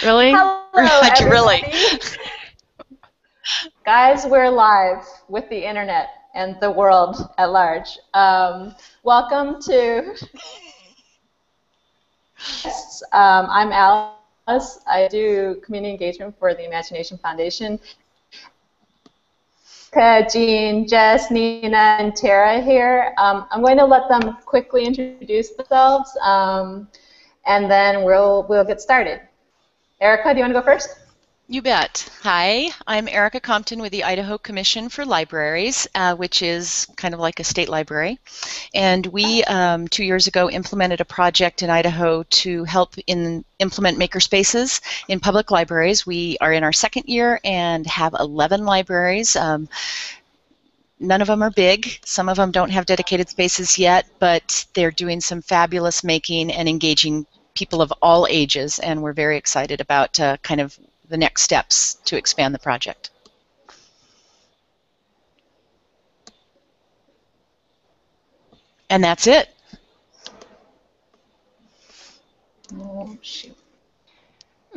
Really? Hello, Really? everybody. Guys, we're live with the internet and the world at large. Welcome to. I'm Alice. I do community engagement for the Imagination Foundation. Jean, Jess, Nina, and Tara here. I'm going to let them quickly introduce themselves, and then we'll get started. Erica, do you want to go first? You bet. Hi, I'm Erica Compton with the Idaho Commission for Libraries, which is kind of like a state library. And we, 2 years ago, implemented a project in Idaho to help implement makerspaces in public libraries. We are in our second year and have 11 libraries. None of them are big. Some of them don't have dedicated spaces yet, but they're doing some fabulous making and engaging people of all ages, and we're very excited about kind of the next steps to expand the project. And that's it. Oh, shoot.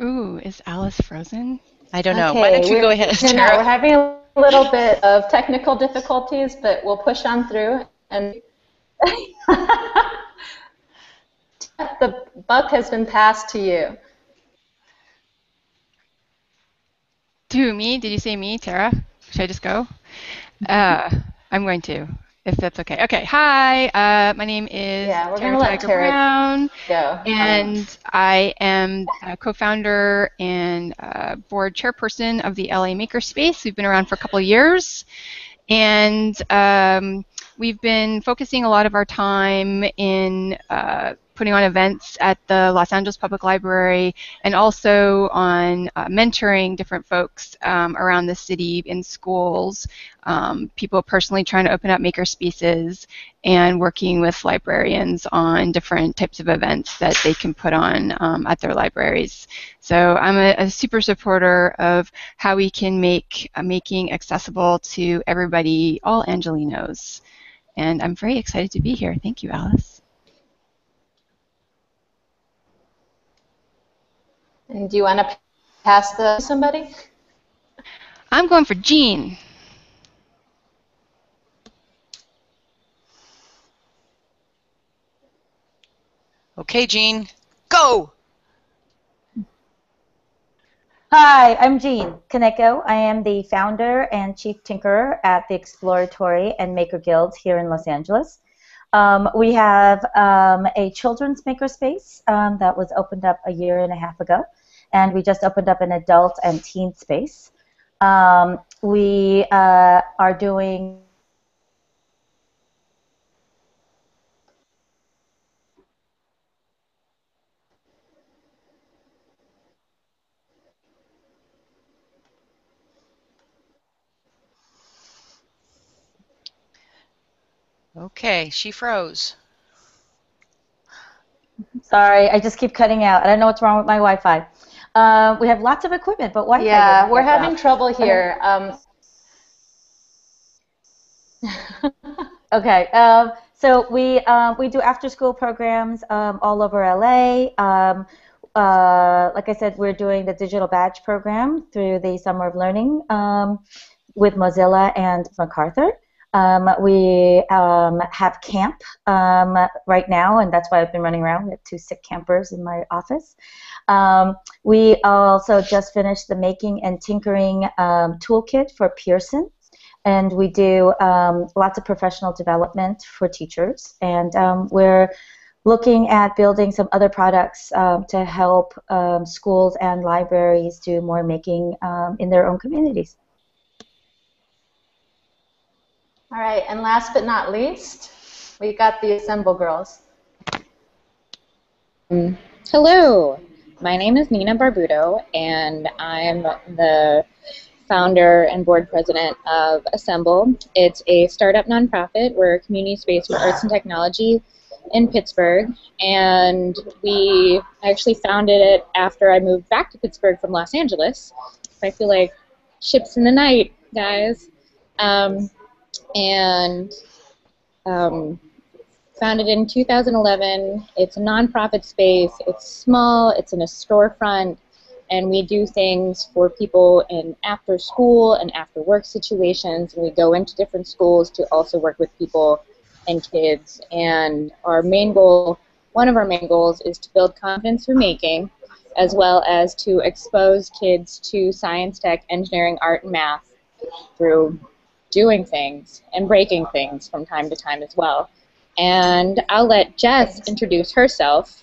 Ooh, is Alice frozen? I don't know. Why don't you go ahead, Tara? We're having a little bit of technical difficulties, but we'll push on through. And the buck has been passed to you. To me? Did you say me, Tara? Should I just go? I'm going to, if that's okay. Okay, hi. My name is Tara Tiger Brown, go. And I am a co-founder and board chairperson of the LA Makerspace. We've been around for a couple of years, and we've been focusing a lot of our time in putting on events at the Los Angeles Public Library, and also on mentoring different folks around the city in schools, people personally trying to open up makerspaces, and working with librarians on different types of events that they can put on at their libraries. So I'm a super supporter of how we can make making accessible to everybody, all Angelinos. And I'm very excited to be here. Thank you, Alice. And do you want to pass the somebody? I'm going for Jean. Okay, Jean, go! Hi, I'm Jean Kaneko. I am the founder and chief tinkerer at the Exploratory and Maker Guilds here in Los Angeles. We have a children's makerspace that was opened up a year and a half ago, and we just opened up an adult and teen space. We are doing Okay, she froze. Sorry, I just keep cutting out. I don't know what's wrong with my Wi-Fi. We have lots of equipment, but Wi-Fi. Yeah, we're having trouble here. Okay, so we do after-school programs all over LA. Like I said, we're doing the digital badge program through the Summer of Learning with Mozilla and MacArthur. We have camp right now, and that's why I've been running around. We have 2 sick campers in my office. We also just finished the Making and Tinkering Toolkit for Pearson, and we do lots of professional development for teachers, and we're looking at building some other products to help schools and libraries do more making in their own communities. All right, and last but not least, we got the Assemble girls. Hello, my name is Nina Barbuto, and I'm the founder and board president of Assemble. It's a startup nonprofit. We're a community space for arts and technology in Pittsburgh, and we actually founded it after I moved back to Pittsburgh from Los Angeles. I feel like ships in the night, guys. Founded in 2011. It's a nonprofit space. It's small. It's in a storefront. And we do things for people in after school and after work situations. And we go into different schools to also work with people and kids. And our main goal, one of our main goals, is to build confidence through making, as well as to expose kids to science, tech, engineering, art, and math through doing things and breaking things from time to time as well. And I'll let Jess introduce herself.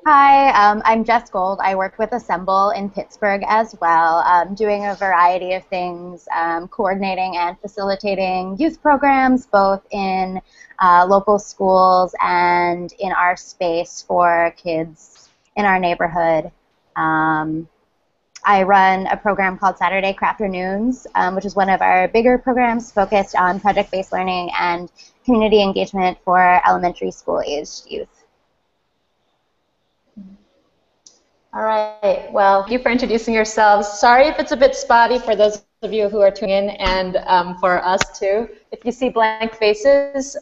Hi, I'm Jess Gold. I work with Assemble in Pittsburgh as well, doing a variety of things, coordinating and facilitating youth programs, both in local schools and in our space for kids in our neighborhood. I run a program called Saturday Crafternoons, which is one of our bigger programs focused on project-based learning and community engagement for elementary school-aged youth. All right. Well, thank you for introducing yourselves. Sorry if it's a bit spotty for those of you who are tuning in, and for us too. If you see blank faces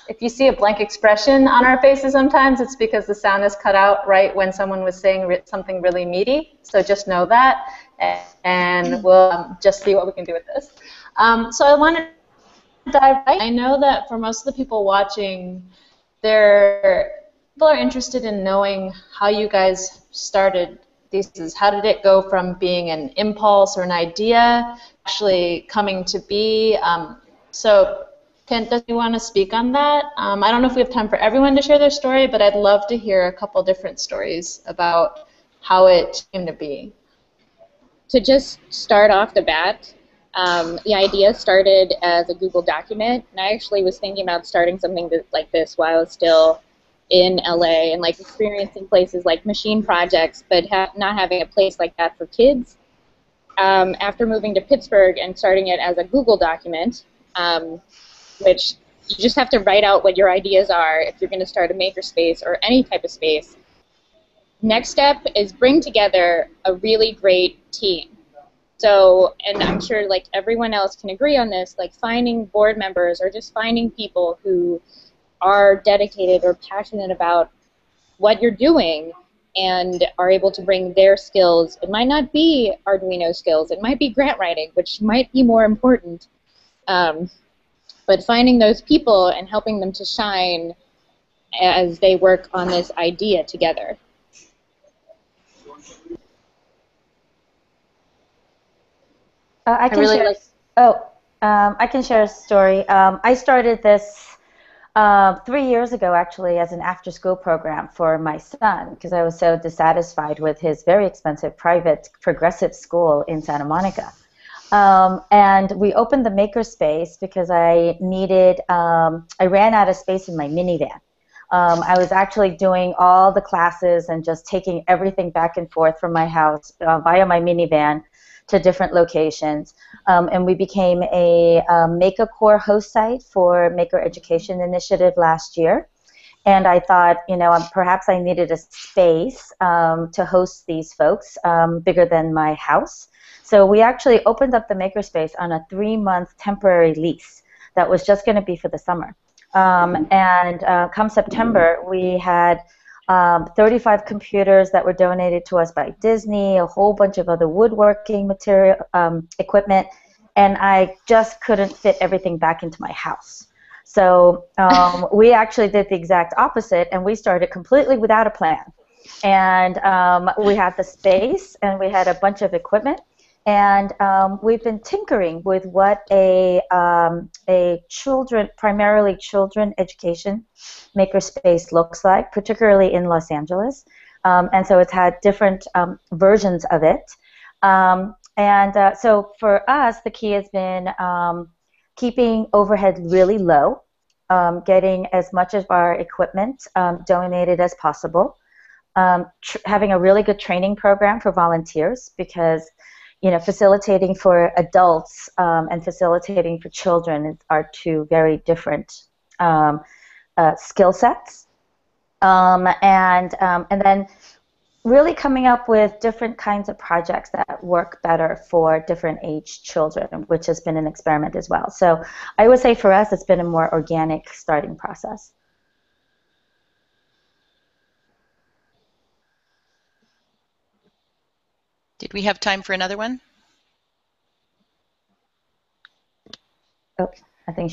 if you see a blank expression on our faces sometimes, it's because the sound is cut out right when someone was saying something really meaty. So just know that, and we'll just see what we can do with this. So I want to dive right. I know that for most of the people watching, people are interested in knowing how you guys started these. How did it go from being an impulse or an idea actually coming to be? Does you want to speak on that? I don't know if we have time for everyone to share their story, but I'd love to hear a couple different stories about how it came to be. To just start off the bat, the idea started as a Google document, and I actually was thinking about starting something like this while I was still in LA and like experiencing places like machine projects, but not having a place like that for kids. After moving to Pittsburgh and starting it as a Google document, which you just have to write out what your ideas are if you're going to start a makerspace or any type of space. Next step is bring together a really great team. So, and I'm sure like everyone else can agree on this, like finding board members or just finding people who are dedicated or passionate about what you're doing and are able to bring their skills. It might not be Arduino skills, it might be grant writing, which might be more important. But finding those people and helping them to shine as they work on this idea together. I can share a story. I started this 3 years ago, actually, as an after-school program for my son because I was so dissatisfied with his very expensive private progressive school in Santa Monica. And we opened the Makerspace because I ran out of space in my minivan. I was actually doing all the classes and just taking everything back and forth from my house via my minivan to different locations. And we became a Maker Core host site for Maker Education Initiative last year. And I thought, perhaps I needed a space to host these folks bigger than my house. So we actually opened up the Makerspace on a 3-month temporary lease that was just going to be for the summer. And come September, we had 35 computers that were donated to us by Disney, a whole bunch of other woodworking material equipment, and I just couldn't fit everything back into my house. So we actually did the exact opposite, and we started completely without a plan. And we had the space, and we had a bunch of equipment. And we've been tinkering with what a primarily children education makerspace looks like, particularly in Los Angeles. And so it's had different versions of it. So for us, the key has been keeping overhead really low, getting as much of our equipment donated as possible, having a really good training program for volunteers because facilitating for adults and facilitating for children are two very different skill sets. And then really coming up with different kinds of projects that work better for different age children, which has been an experiment as well. So I would say for us, it's been a more organic starting process. Did we have time for another one? Oh, I think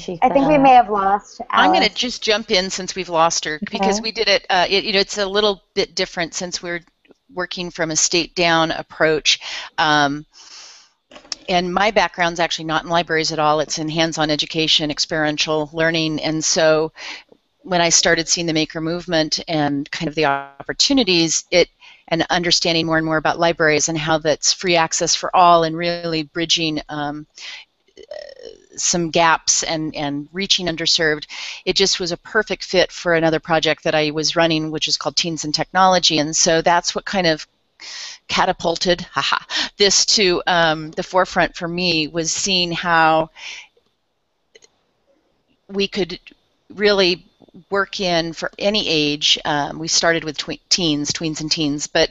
we may have lost Alice. I'm going to just jump in since we've lost her, because we did it, it's a little bit different since we're working from a state-down approach. And my background's actually not in libraries at all. It's in hands-on education, experiential learning. And so when I started seeing the maker movement and kind of the opportunities, and understanding more and more about libraries and how that's free access for all and really bridging some gaps and reaching underserved, it just was a perfect fit for another project that I was running, which is called Teens in Technology. And so that's what kind of catapulted this to the forefront for me, was seeing how we could really work in for any age. We started with tweens and teens, but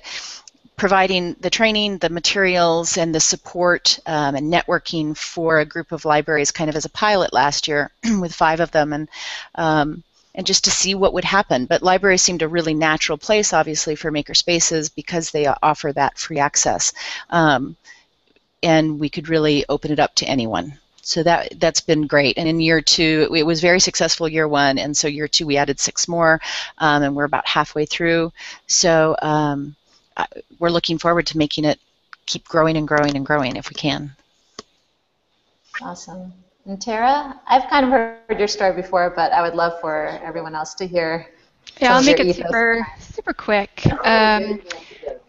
providing the training, the materials, and the support and networking for a group of libraries kind of as a pilot last year with 5 of them, and just to see what would happen. But libraries seemed a really natural place, obviously, for makerspaces because they offer that free access. And we could really open it up to anyone. So that's been great. And in year 2, it was very successful year 1, and so year 2 we added 6 more, and we're about halfway through. So we're looking forward to making it keep growing and growing and growing if we can. Awesome. And Tara, I've kind of heard your story before, but I would love for everyone else to hear. Yeah, I'll make it super quick.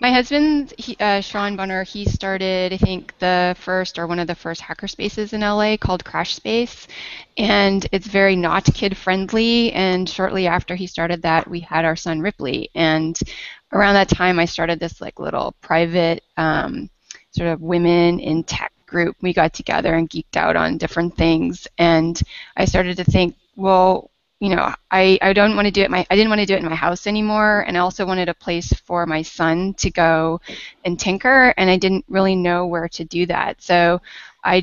My husband, Sean Bunner, he started, I think, the first or one of the first hackerspaces in LA called Crash Space, and it's very not kid-friendly. And shortly after he started that, we had our son Ripley, and around that time, I started this like little private sort of women in tech group. We got together and geeked out on different things, and I started to think, well, you know, I don't want to do it. I didn't want to do it in my house anymore, and I also wanted a place for my son to go and tinker, and I didn't really know where to do that. So I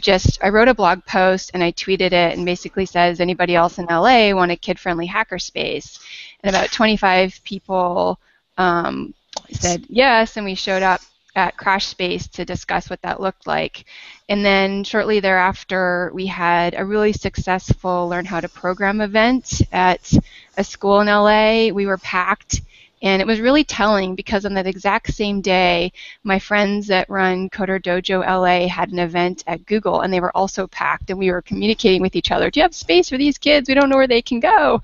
wrote a blog post and I tweeted it and basically says, anybody else in LA want a kid-friendly hackerspace? And about 25 people said yes, and we showed up at Crash Space to discuss what that looked like. And then shortly thereafter, we had a really successful Learn How to Program event at a school in LA. We were packed, and it was really telling because on that exact same day, my friends that run Coder Dojo LA had an event at Google, and they were also packed, and we were communicating with each other. Do you have space for these kids? We don't know where they can go.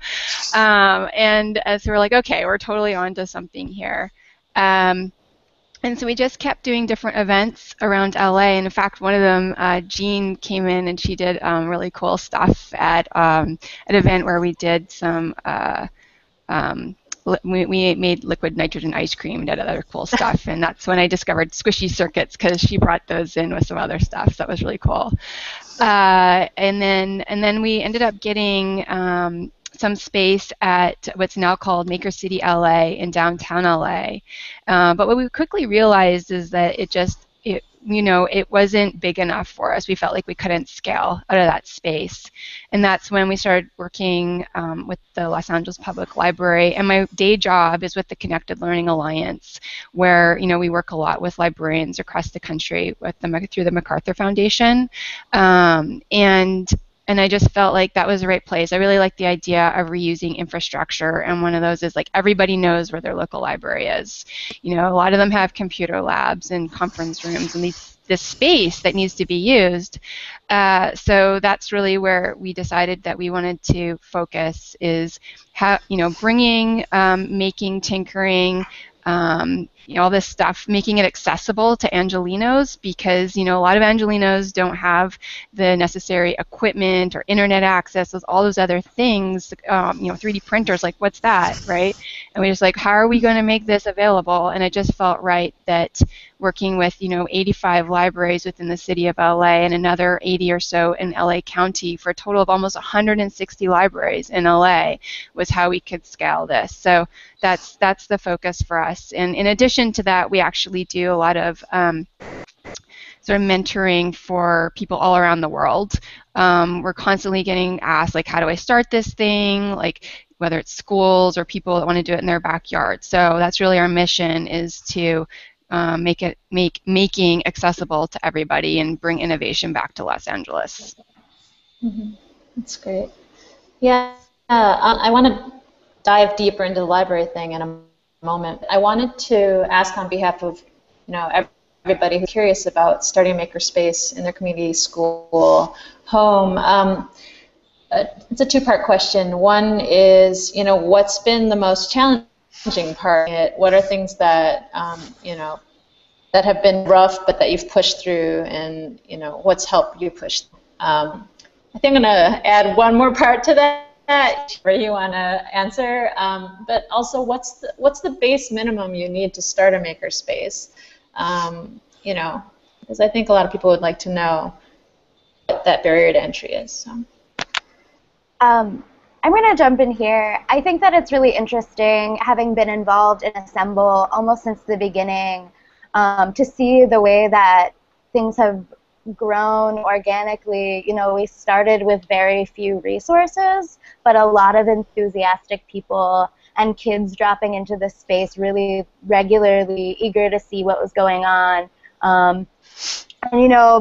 And so we're like, okay, we're totally onto something here. And so we just kept doing different events around LA. And in fact, one of them, Jean came in and she did really cool stuff at an event where we did some, we made liquid nitrogen ice cream and did other cool stuff. And that's when I discovered squishy circuits, because she brought those in with some other stuff. So that was really cool. And then we ended up getting some space at what's now called Maker City LA in downtown LA. But what we quickly realized is that it wasn't big enough for us. We felt like we couldn't scale out of that space. And that's when we started working with the Los Angeles Public Library. And my day job is with the Connected Learning Alliance, where we work a lot with librarians across the country through the MacArthur Foundation. And I just felt like that was the right place. I really like the idea of reusing infrastructure, and one of those is like everybody knows where their local library is. A lot of them have computer labs and conference rooms and this space that needs to be used. So that's really where we decided that we wanted to focus, is bringing, making, tinkering, all this stuff, making it accessible to Angelinos, because a lot of Angelinos don't have the necessary equipment or internet access, all those other things. 3D printers, like, what's that, right? And we just like, how are we going to make this available? And it just felt right that working with, 85 libraries within the city of LA and another 80 or so in LA County for a total of almost 160 libraries in LA was how we could scale this. So that's the focus for us. And in addition to that, we actually do a lot of sort of mentoring for people all around the world. We're constantly getting asked, like, how do I start this thing? Like, whether it's schools or people that want to do it in their backyard. So that's really our mission, is to making accessible to everybody and bring innovation back to Los Angeles. Mm-hmm. That's great. Yeah, I want to dive deeper into the library thing in a moment. I wanted to ask on behalf of everybody who's curious about starting a makerspace in their community, school, home. It's a two-part question. One is, what's been the most challenging part? What are things that, that have been rough but that you've pushed through, and, what's helped you push? I think I'm going to add one more part to that, where you want to answer. But also, what's the base minimum you need to start a makerspace? Because I think a lot of people would like to know what that barrier to entry is. So. I'm going to jump in here. I think that it's really interesting, having been involved in Assemble almost since the beginning, to see the way that things have grown organically. We started with very few resources, but a lot of enthusiastic people and kids dropping into the space really regularly, eager to see what was going on. And,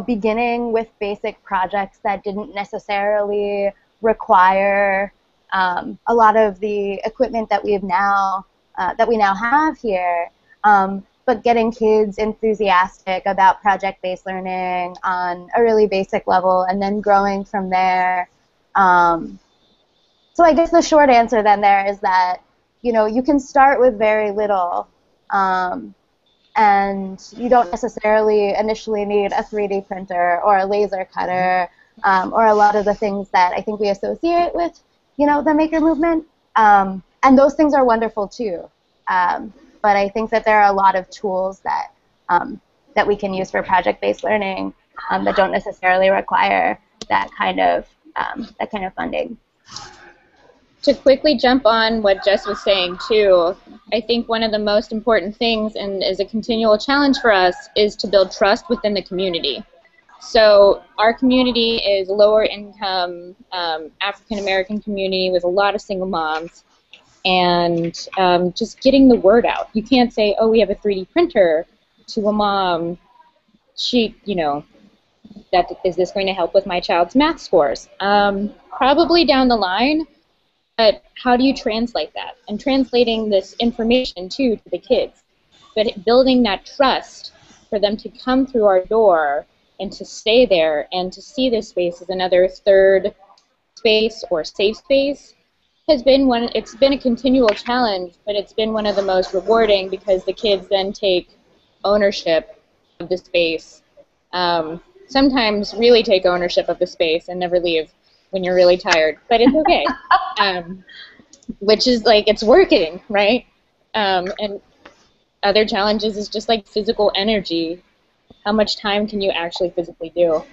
beginning with basic projects that didn't necessarily require a lot of the equipment that we now have here, but getting kids enthusiastic about project-based learning on a really basic level, and then growing from there. So I guess the short answer then there is that you can start with very little, and you don't necessarily initially need a 3D printer or a laser cutter, or a lot of the things that I think we associate with, the maker movement. And those things are wonderful too. But I think that there are a lot of tools that that we can use for project-based learning that don't necessarily require that kind of funding. To quickly jump on what Jess was saying too, I think one of the most important things, and is a continual challenge for us, is to build trust within the community. So our community is lower income, African American community with a lot of single moms, and just getting the word out. You can't say, oh, we have a 3D printer to a mom. Is this going to help with my child's math scores? Probably down the line, but how do you translate that? And translating this information to the kids, but building that trust for them to come through our door and to stay there and to see this space as another third space or safe space has been it's been a continual challenge, but it's been one of the most rewarding, because the kids then take ownership of the space. Sometimes really take ownership of the space and never leave when you're really tired, but it's okay. Which is like, it's working, right? And other challenges is just like physical energy. How much time can you actually physically do?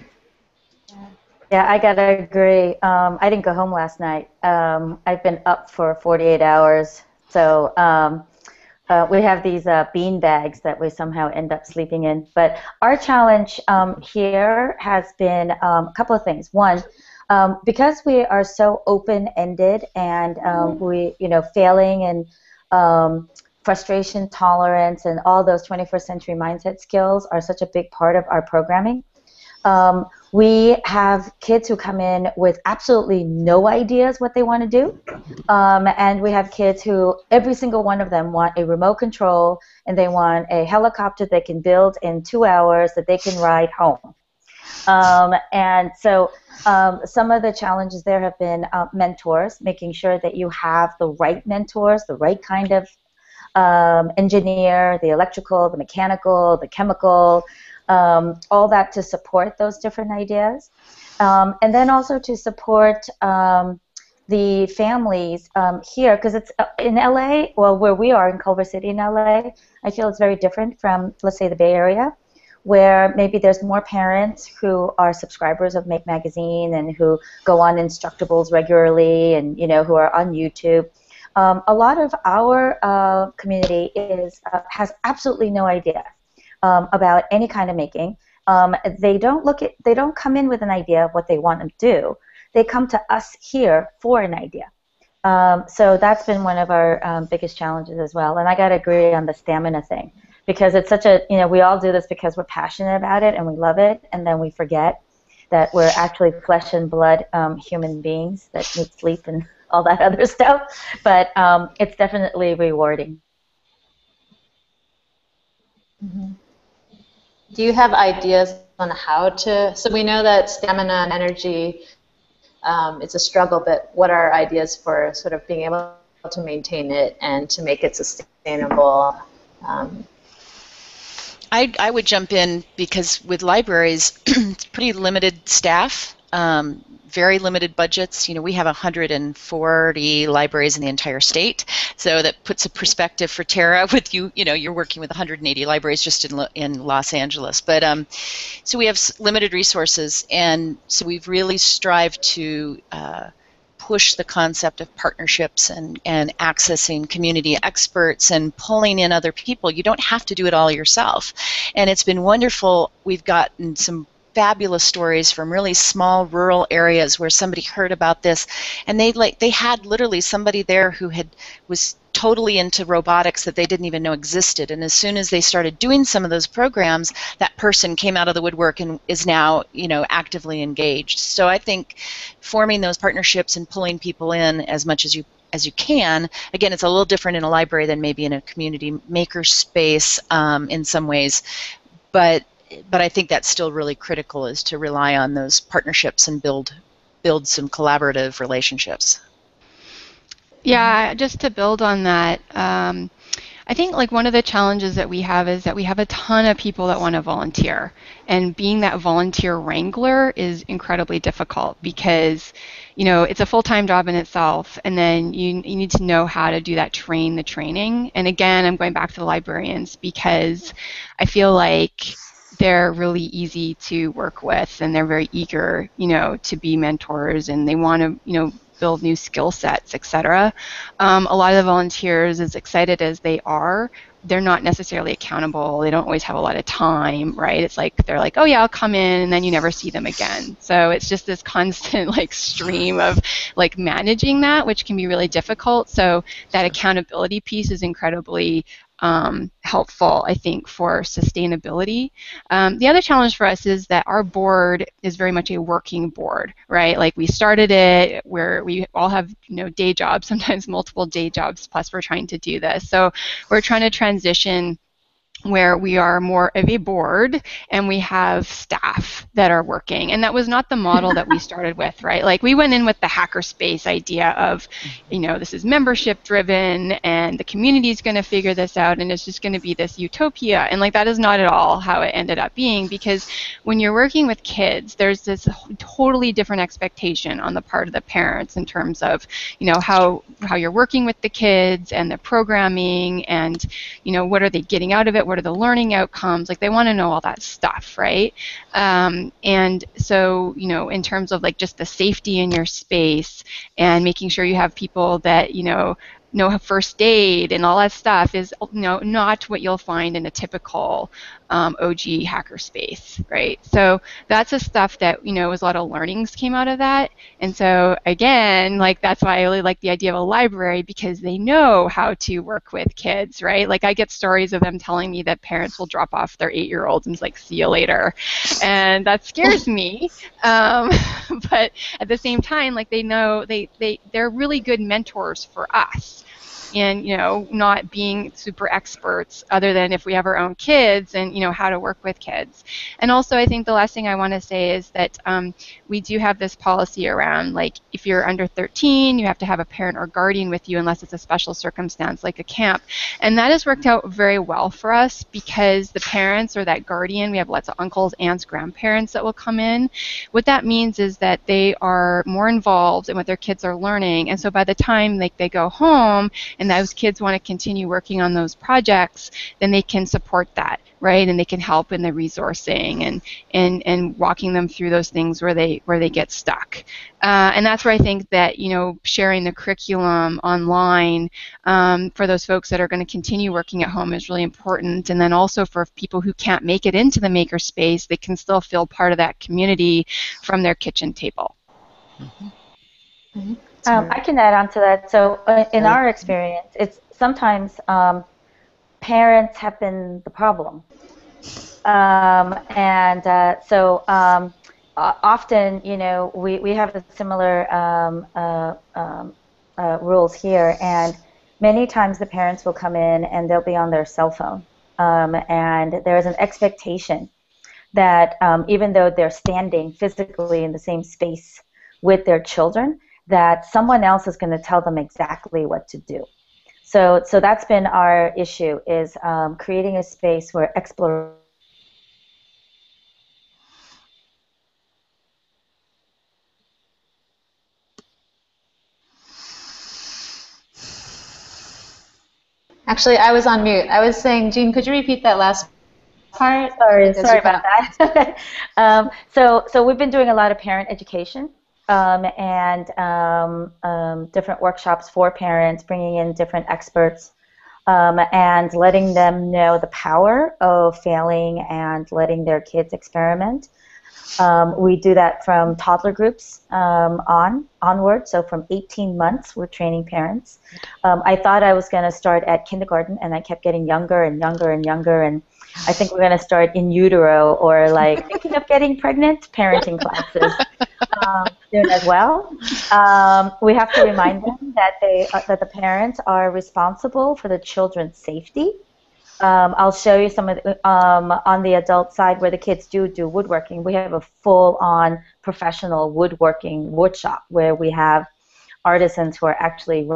Yeah, I gotta agree. I didn't go home last night. I've been up for 48 hours. So we have these bean bags that we somehow end up sleeping in. But our challenge here has been a couple of things. One, because we are so open-ended, and we, failing and frustration tolerance and all those 21st century mindset skills are such a big part of our programming. We have kids who come in with absolutely no ideas what they want to do, and we have kids who, every single one of them, want a remote control, and they want a helicopter they can build in 2 hours that they can ride home. And so some of the challenges there have been mentors, making sure that you have the right mentors, the right kind of engineer, the electrical, the mechanical, the chemical, all that to support those different ideas. And then also to support the families here, because it's in LA, well, where we are in Culver City in LA, I feel it's very different from, let's say, the Bay Area, where maybe there's more parents who are subscribers of Make Magazine and who go on Instructables regularly and, you know, who are on YouTube. A lot of our community has absolutely no idea about any kind of making. They don't come in with an idea of what they want to do. They come to us here for an idea. So that's been one of our biggest challenges as well. And I got to agree on the stamina thing, because it's such a, you know, we all do this because we're passionate about it and we love it, and then we forget that we're actually flesh and blood human beings that need sleep and all that other stuff. But it's definitely rewarding. Mm-hmm. Do you have ideas on how to, so we know that stamina and energy, it's a struggle, but what are ideas for sort of being able to maintain it and to make it sustainable? I would jump in because with libraries, it's pretty limited staff, very limited budgets. You know, we have 140 libraries in the entire state, so that puts a perspective for Tara with you. You know, you're working with 180 libraries just in Los Angeles, but so we have limited resources, and so we've really strived to push the concept of partnerships and accessing community experts and pulling in other people. You don't have to do it all yourself. And it's been wonderful. We've gotten some fabulous stories from really small rural areas where somebody heard about this, and they had literally somebody there who was totally into robotics that they didn't even know existed, and as soon as they started doing some of those programs, that person came out of the woodwork and is now, you know, actively engaged. So I think forming those partnerships and pulling people in as much as you can. Again, it's a little different in a library than maybe in a community makerspace in some ways, but I think that's still really critical, is to rely on those partnerships and build some collaborative relationships. Yeah, just to build on that, I think like one of the challenges that we have is that we have a ton of people that want to volunteer, and being that volunteer wrangler is incredibly difficult because, you know, it's a full-time job in itself, and then you need to know how to do that, train the training. And again, I'm going back to the librarians because I feel like they're really easy to work with, and they're very eager, you know, to be mentors, and they want to, you know, build new skill sets, etc. A lot of the volunteers, as excited as they are, they're not necessarily accountable. They don't always have a lot of time, right? It's like they're like, oh yeah, I'll come in, and then you never see them again. So it's just this constant like stream of like managing that, which can be really difficult. So that accountability piece is incredibly helpful, I think, for sustainability. The other challenge for us is that our board is very much a working board, right? Like we started it where we all have, you know, day jobs, sometimes multiple day jobs, plus we're trying to do this. So we're trying to transition where we are more of a board and we have staff that are working. And that was not the model that we started with, right? Like we went in with the hackerspace idea of, you know, this is membership driven and the community is going to figure this out and it's just going to be this utopia. And like that is not at all how it ended up being, because when you're working with kids, there's this totally different expectation on the part of the parents in terms of, you know, how you're working with the kids and the programming and, you know, what are they getting out of it? What are the learning outcomes? Like they want to know all that stuff, right? And so, you know, in terms of like just the safety in your space and making sure you have people that, you know first aid and all that stuff is, you know, not what you'll find in a typical OG hackerspace, right? So that's the stuff that, you know, was a lot of learnings came out of that. And so again, like that's why I really like the idea of a library, because they know how to work with kids, right? Like I get stories of them telling me that parents will drop off their 8-year-olds and it's like, see you later. And that scares me. But at the same time, like they know they're really good mentors for us. and not being super experts other than if we have our own kids and how to work with kids. And also, I think the last thing I want to say is that we do have this policy around, like, if you're under 13, you have to have a parent or guardian with you unless it's a special circumstance like a camp. And that has worked out very well for us because the parents or that guardian, we have lots of uncles, aunts, grandparents that will come in. What that means is that they are more involved in what their kids are learning. And so by the time they go home and those kids want to continue working on those projects, then they can support that, right? And they can help in the resourcing and walking them through those things where they get stuck. And that's where I think that sharing the curriculum online for those folks that are going to continue working at home is really important. And then also for people who can't make it into the makerspace, they can still feel part of that community from their kitchen table. Mm-hmm. Mm-hmm. I can add on to that. So in our experience, it's sometimes parents have been the problem. Often, we have similar rules here, and many times the parents will come in and they'll be on their cell phone, and there's an expectation that even though they're standing physically in the same space with their children, that someone else is going to tell them exactly what to do. So that's been our issue, is creating a space where exploration. Actually, I was on mute. I was saying, Jean, could you repeat that last part? Sorry about that. So we've been doing a lot of parent education and different workshops for parents, bringing in different experts and letting them know the power of failing and letting their kids experiment. We do that from toddler groups onward, so from 18 months we're training parents. I thought I was going to start at kindergarten, and I kept getting younger and younger and younger, and I think we're going to start in utero or like thinking of getting pregnant parenting classes soon as well. We have to remind them that that the parents are responsible for the children's safety. I'll show you some of the, on the adult side where the kids do woodworking. We have a full-on professional woodworking woodshop where we have artisans who are actually.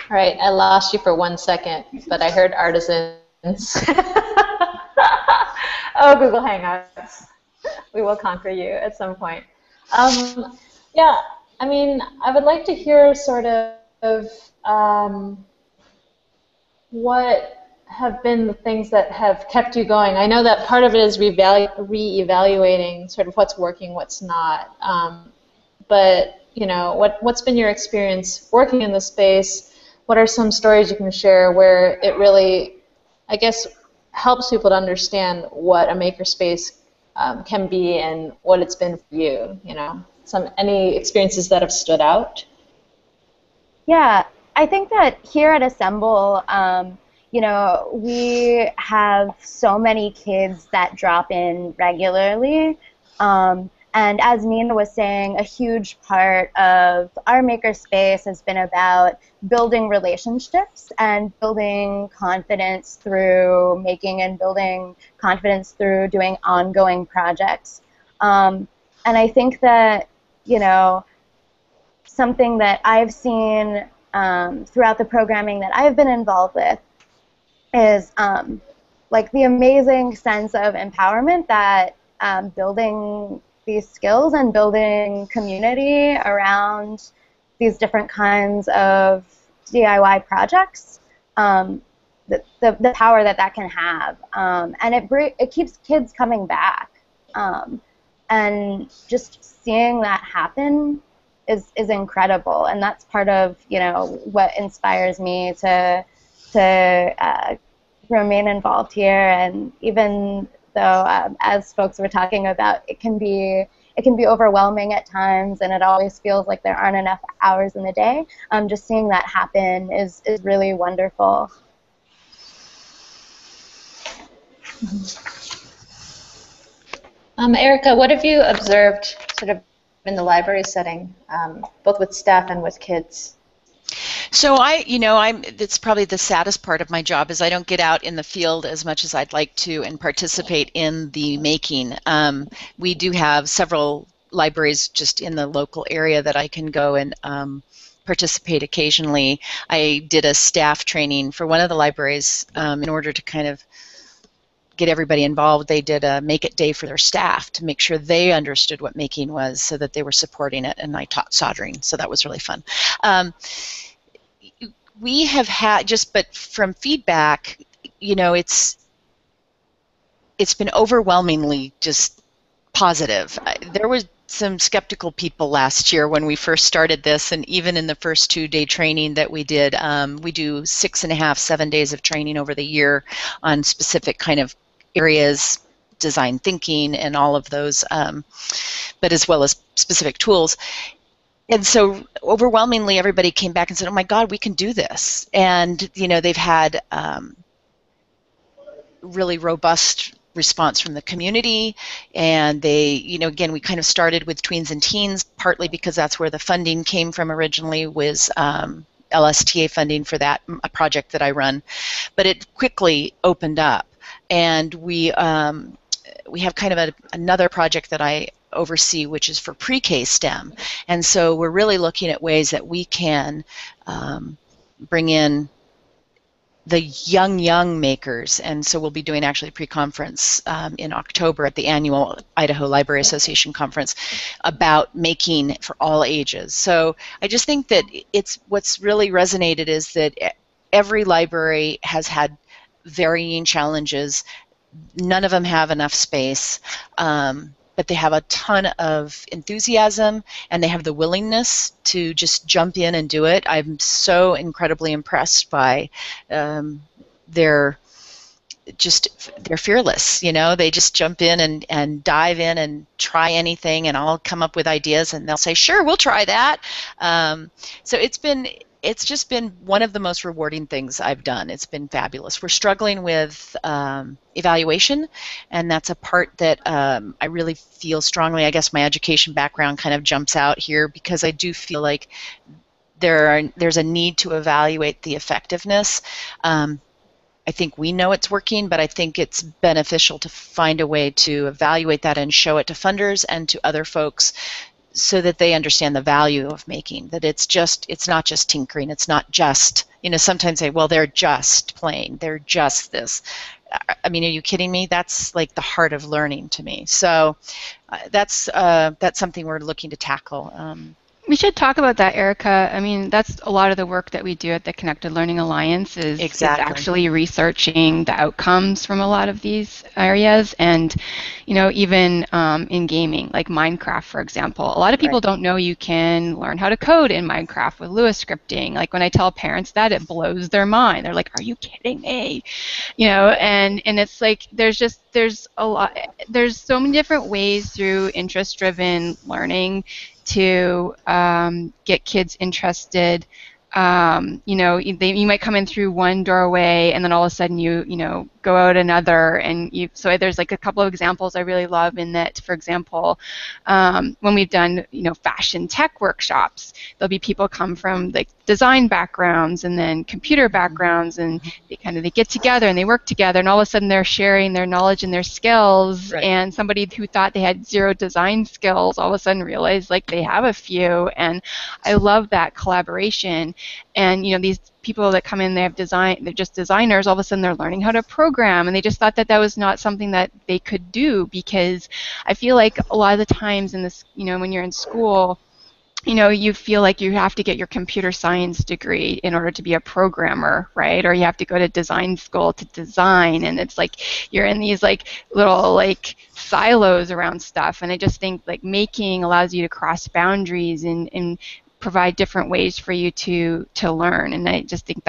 All right, I lost you for 1 second, but I heard artisans. Oh, Google Hangouts. We will conquer you at some point. Yeah, I mean, I would like to hear sort of what have been the things that have kept you going. I know that part of it is re-evaluating sort of what's working, what's not. But what's been your experience working in the space? What are some stories you can share where it really, I guess, helps people to understand what a makerspace can be and what it's been for you? Any experiences that have stood out? Yeah, I think that here at Assemble, we have so many kids that drop in regularly. And as Nina was saying, a huge part of our makerspace has been about building relationships and building confidence through making and building confidence through doing ongoing projects. And I think that, something that I've seen throughout the programming that I've been involved with is like the amazing sense of empowerment that building these skills and building community around these different kinds of DIY projects, the power that can have, and it keeps kids coming back, and just seeing that happen is incredible, and that's part of what inspires me to remain involved here. And even though, as folks were talking about, it can be overwhelming at times, and it always feels like there aren't enough hours in the day. Just seeing that happen is really wonderful. Erica, what have you observed sort of in the library setting, both with staff and with kids? So it's probably the saddest part of my job is I don't get out in the field as much as I'd like to and participate in the making. We do have several libraries just in the local area that I can go and participate occasionally. I did a staff training for one of the libraries in order to kind of get everybody involved. They did a Make It Day for their staff to make sure they understood what making was so that they were supporting it, and I taught soldering, so that was really fun. We have had, but from feedback, it's been overwhelmingly just positive. There was some skeptical people last year when we first started this, and even in the first 2-day training that we did, we do 6.5, 7 days of training over the year on specific kind of areas, design thinking and all of those, but as well as specific tools. And so overwhelmingly everybody came back and said, oh my God, we can do this. And they've had really robust response from the community, and they, again, we kind of started with tweens and teens, partly because that's where the funding came from originally, was LSTA funding for that project that I run, but it quickly opened up, and we have kind of another project that I oversee, which is for pre-K STEM, and so we're really looking at ways that we can bring in the young makers, and so we'll be doing actually a pre-conference in October at the annual Idaho Library Association conference about making for all ages. So I just think that what's really resonated is that every library has had varying challenges. None of them have enough space, but they have a ton of enthusiasm and they have the willingness to just jump in and do it. I'm so incredibly impressed by they're fearless, they just jump in and dive in and try anything, and I'll come up with ideas and they'll say, sure, we'll try that. So it's just been one of the most rewarding things I've done. It's been fabulous. We're struggling with evaluation, and that's a part that I really feel strongly. I guess my education background kind of jumps out here, because I do feel like there's a need to evaluate the effectiveness. I think we know it's working, but I think it's beneficial to find a way to evaluate that and show it to funders and to other folks, so that they understand the value of making, that it's not just tinkering, it's not just, sometimes say, well, they're just playing, they're just this. I mean, are you kidding me? That's like the heart of learning to me. So that's something we're looking to tackle. We should talk about that, Erica. I mean, that's a lot of the work that we do at the Connected Learning Alliance is actually researching the outcomes from a lot of these areas. And, even in gaming, like Minecraft, for example, a lot of people don't know you can learn how to code in Minecraft with Lua scripting. Like when I tell parents that, it blows their mind. They're like, are you kidding me? And it's like there's so many different ways through interest-driven learning to get kids interested. You might come in through one doorway, and then all of a sudden you go out another, and so there's like a couple of examples I really love in that. For example, when we've done fashion tech workshops, there'll be people come from like design backgrounds and then computer backgrounds, and they get together and they work together, and all of a sudden they're sharing their knowledge and their skills. And somebody who thought they had zero design skills all of a sudden realized like they have a few, and I love that collaboration. And these people that come in, they're just designers, all of a sudden they're learning how to program, and they just thought that was not something that they could do, because I feel like a lot of the times in this, when you're in school, you feel like you have to get your computer science degree in order to be a programmer, right? Or you have to go to design school to design, and it's like you're in these like little like silos around stuff. And I just think like making allows you to cross boundaries and provide different ways for you to learn. And I just think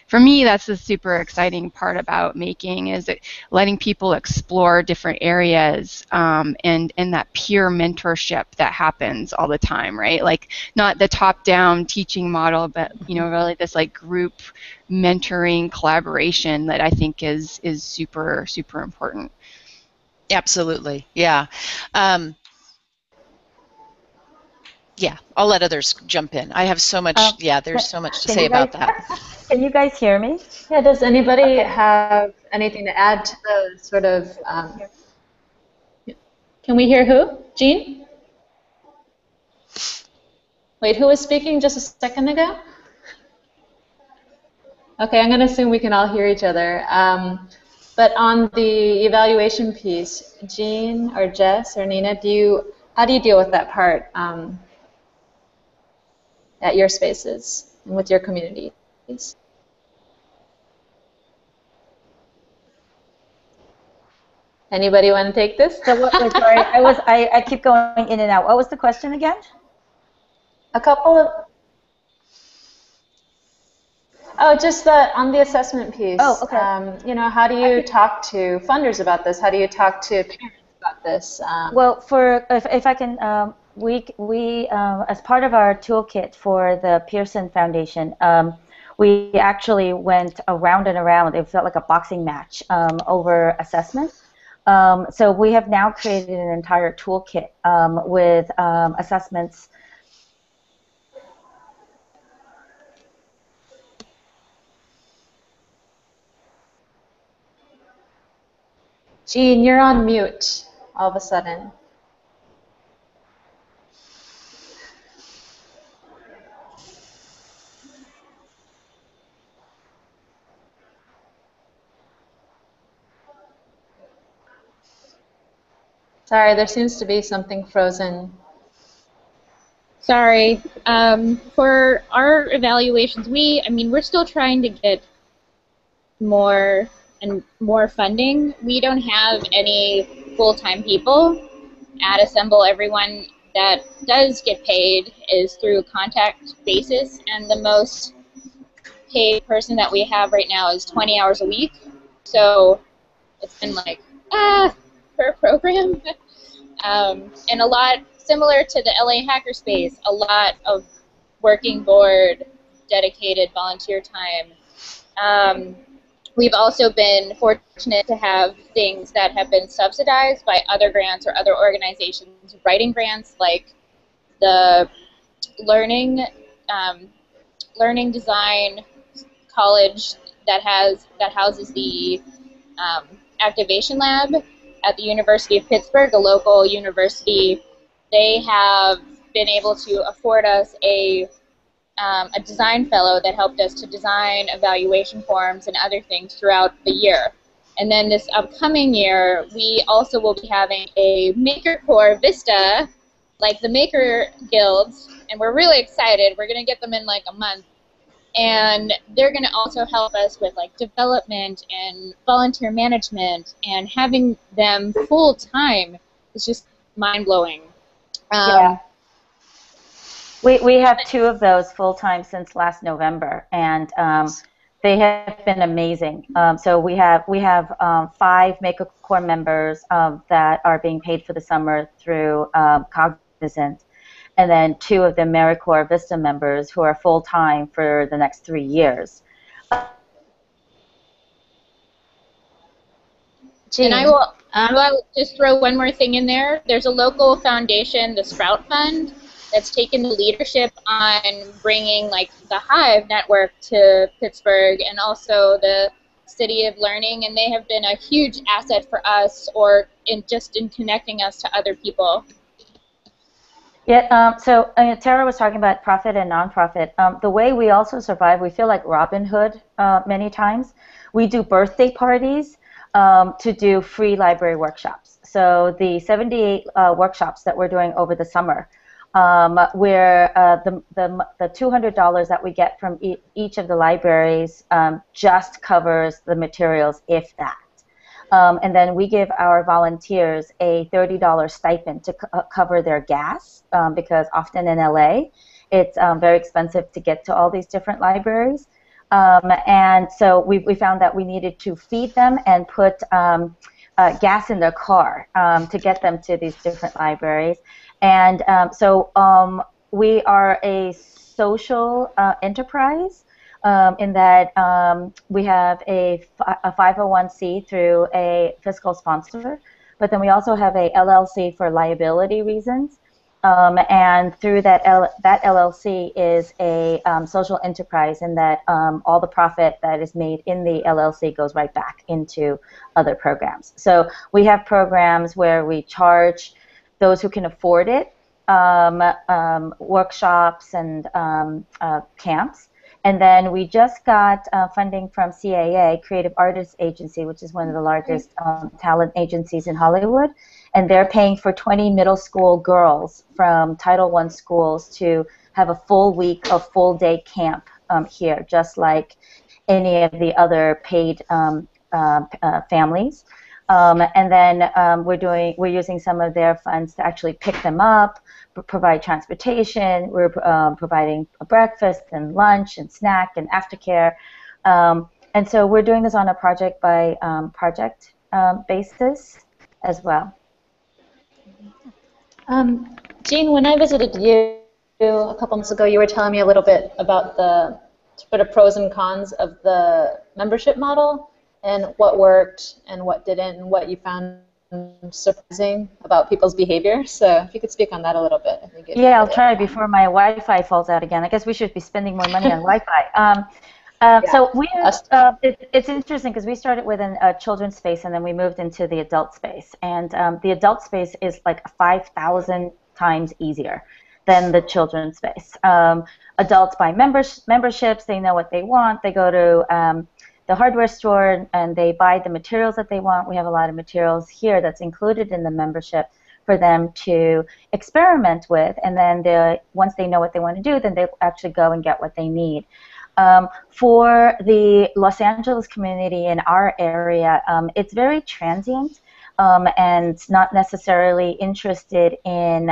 for me, that's the super exciting part about making, is it letting people explore different areas, and that peer mentorship that happens all the time, right? Like not the top-down teaching model, but really this like group mentoring collaboration that I think is super, super important. Absolutely, yeah. Yeah, I'll let others jump in. I have so much, yeah, there's so much to Can say you guys, about that. can you guys hear me? Yeah, does anybody have anything to add to the sort of, can we hear who? Jean? Wait, who was speaking just a second ago? Okay, I'm going to assume we can all hear each other. But on the evaluation piece, Jean or Jess or Nina, how do you deal with that part at your spaces and with your communities? Anybody want to take this? So wait, sorry, I keep going in and out. What was the question again? A couple of, just on the assessment piece. Oh, okay. How do you talk to funders about this? How do you talk to parents about this? Well, if I can, we as part of our toolkit for the Pearson Foundation, we actually went around and around. It felt like a boxing match over assessment. So we have now created an entire toolkit with assessments. Jean, you're on mute all of a sudden. Sorry, there seems to be something frozen. Sorry. For our evaluations, we're still trying to get more and more funding. We don't have any full-time people at Assemble. Everyone that does get paid is through contract basis, and the most paid person that we have right now is 20 hours a week. So it's been like, per program. And a lot similar to the LA Hackerspace, a lot of working board, dedicated volunteer time. We've also been fortunate to have things that have been subsidized by other grants or other organizations, writing grants like the Learning Design College that houses the Activation Lab at the University of Pittsburgh, a local university. They have been able to afford us a design fellow that helped us to design evaluation forms and other things throughout the year. And then this upcoming year, we also will be having a Maker Core Vista, like the Maker Guilds, and we're really excited. We're going to get them in like a month. And they're going to also help us with like development and volunteer management, and having them full time is just mind blowing. Yeah. We have two of those full time since last November, and they have been amazing. So we have 5 Maker Core members that are being paid for the summer through Cognizant, and then 2 of the AmeriCorps Vista members who are full-time for the next 3 years. And I will just throw one more thing in there. There's a local foundation, the Sprout Fund, that's taken the leadership on bringing like the Hive network to Pittsburgh, and also the City of Learning, and they have been a huge asset for us, or in connecting us to other people. Yeah, so Tara was talking about profit and nonprofit. The way we also survive, we feel like Robin Hood many times. We do birthday parties to do free library workshops. So the 78 workshops that we're doing over the summer, where the $200 that we get from each of the libraries just covers the materials, if that. And then we give our volunteers a $30 stipend to cover their gas, because often in LA, it's very expensive to get to all these different libraries. And so we found that we needed to feed them and put gas in their car to get them to these different libraries. And so we are a social enterprise. In that we have a 501c through a fiscal sponsor, but then we also have a LLC for liability reasons. And through that LLC is a social enterprise, in that all the profit that is made in the LLC goes right back into other programs. So we have programs where we charge those who can afford it, workshops and camps. And then we just got funding from CAA, Creative Artists Agency, which is one of the largest talent agencies in Hollywood. And they're paying for 20 middle school girls from Title I schools to have a full week of full-day camp here, just like any of the other paid families. And then we're using some of their funds to actually pick them up, provide transportation. We're providing a breakfast and lunch and snack and aftercare. And so we're doing this on a project by project basis as well. Jean, when I visited you a couple months ago, you were telling me a little bit about the sort of pros and cons of the membership model, and what worked and what didn't, and what you found surprising about people's behavior. So if you could speak on that a little bit. I think yeah, I'll try before my Wi-Fi falls out again. I guess we should be spending more money on Wi-Fi. So it's interesting because we started with a children's space, and then we moved into the adult space. And the adult space is like 5,000 times easier than the children's space. Adults buy memberships. They know what they want. They go to the hardware store and they buy the materials that they want. We have a lot of materials here that's included in the membership for them to experiment with, and then once they know what they want to do, then they actually go and get what they need. For the Los Angeles community in our area, it's very transient and not necessarily interested in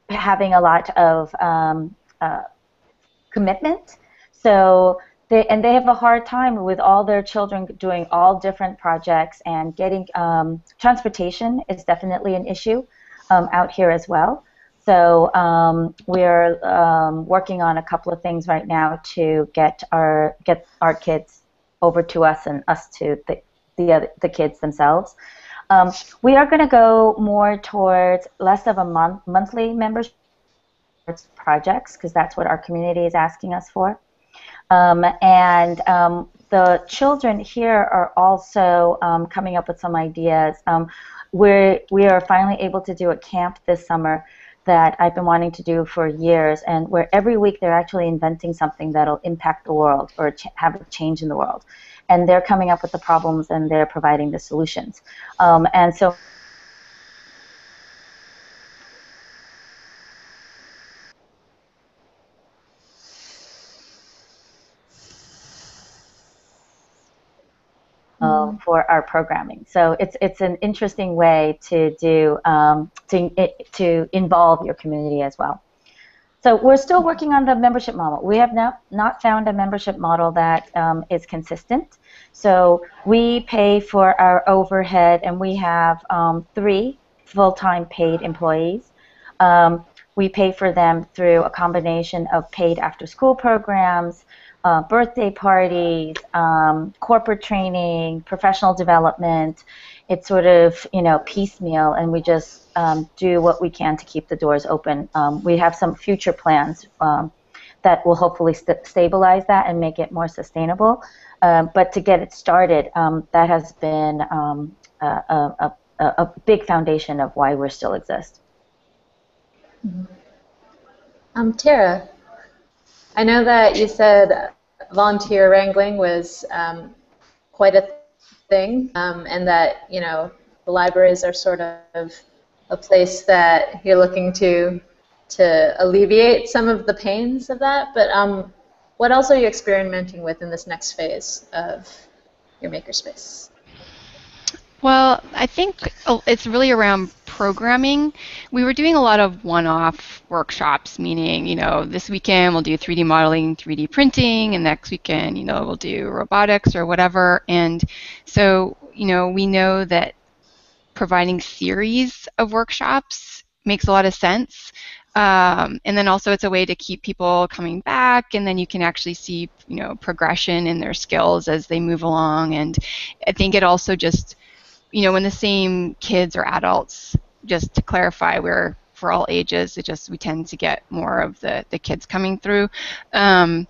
having a lot of commitment. So they have a hard time with all their children doing all different projects, and getting transportation is definitely an issue out here as well. So we're working on a couple of things right now to get our kids over to us and us to the kids themselves. We are going to go more towards less of a monthly membership projects, because that's what our community is asking us for. The children here are also coming up with some ideas. We are finally able to do a camp this summer that I've been wanting to do for years, and where every week they're actually inventing something that'll impact the world or have a change in the world. And they're coming up with the problems, and they're providing the solutions. And so for our programming. So it's an interesting way to do to involve your community as well. So we're still working on the membership model. We have not found a membership model that is consistent. So we pay for our overhead, and we have 3 full-time paid employees. We pay for them through a combination of paid after-school programs, birthday parties, corporate training, professional development. It's sort of, piecemeal, and we just do what we can to keep the doors open. We have some future plans that will hopefully stabilize that and make it more sustainable. But to get it started, that has been a big foundation of why we still exist. Tara, I know that you said volunteer wrangling was quite a thing, and that the libraries are sort of a place that you're looking to alleviate some of the pains of that. But what else are you experimenting with in this next phase of your makerspace? Well, I think it's really around programming. We were doing a lot of one-off workshops, meaning, this weekend we'll do 3D modeling, 3D printing, and next weekend, we'll do robotics or whatever. And so, we know that providing series of workshops makes a lot of sense. And then also it's a way to keep people coming back, and then you can actually see, progression in their skills as they move along. And I think it also just, when the same kids or adults, just to clarify, we're for all ages, we tend to get more of the kids coming through. When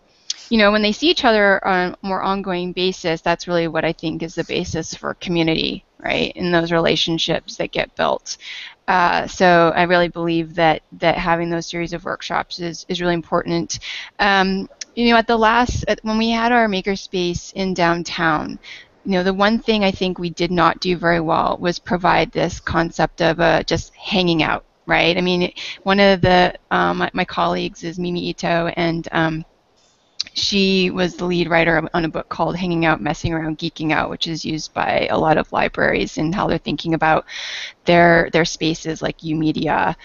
they see each other on a more ongoing basis, that's really what I think is the basis for community, right? In those relationships that get built. So I really believe that having those series of workshops is really important. When we had our makerspace in downtown, the one thing I think we did not do very well was provide this concept of just hanging out, right? I mean, one of the my colleagues is Mimi Ito, and she was the lead writer on a book called Hanging Out, Messing Around, Geeking Out, which is used by a lot of libraries in how they're thinking about their spaces like UMedia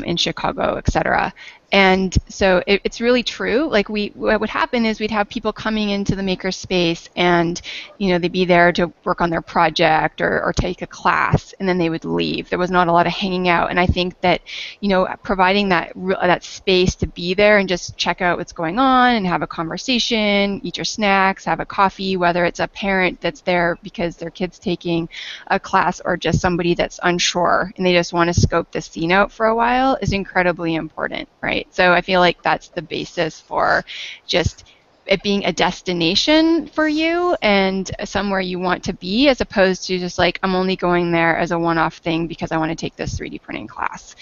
in Chicago, et cetera. And so it's really true. Like what would happen is we'd have people coming into the makerspace, and they'd be there to work on their project or take a class, and then they would leave. There was not a lot of hanging out, and I think that providing that space to be there and just check out what's going on and have a conversation, eat your snacks, have a coffee, whether it's a parent that's there because their kid's taking a class or just somebody that's unsure and they just want to scope the scene out for a while, is incredibly important, right? So I feel like that's the basis for just it being a destination for you and somewhere you want to be, as opposed to just like, I'm only going there as a one-off thing because I want to take this 3D printing class.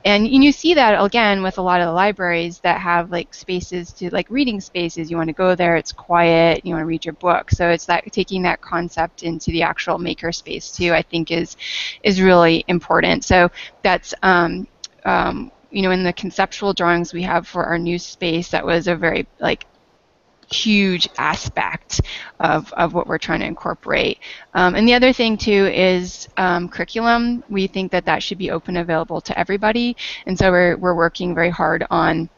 And you see that again with a lot of the libraries that have like spaces to like reading spaces. You want to go there, it's quiet, you want to read your book. So it's that taking that concept into the actual makerspace too, I think is really important. So that's in the conceptual drawings we have for our new space, that was a very like huge aspect of what we're trying to incorporate. And the other thing too is curriculum. We think that should be open, available to everybody, and so we're working very hard on